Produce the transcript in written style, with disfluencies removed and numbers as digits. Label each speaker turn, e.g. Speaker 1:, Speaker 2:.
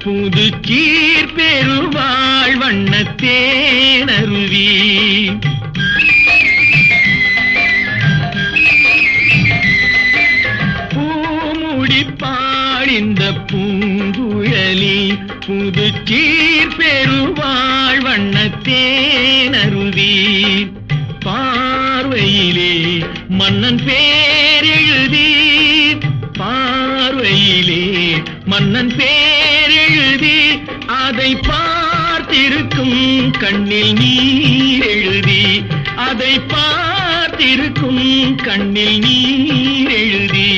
Speaker 1: புதுச்சீர் பெருவாழ் வண்ணத்தேனருவி பூமுடிப்பாள் இந்த பூங்குழலி புதுச்சீர் பெருவாழ் வண்ணத்தேனருவி பார்வையிலே மன்னன் பேரெழுதி பார்வையிலே மன்னன் பேரெழுதி அதை பார்த்திருக்கும் கண்ணில் நீர் எழுதி அதை பார்த்திருக்கும் கண்ணில் நீர் எழுதி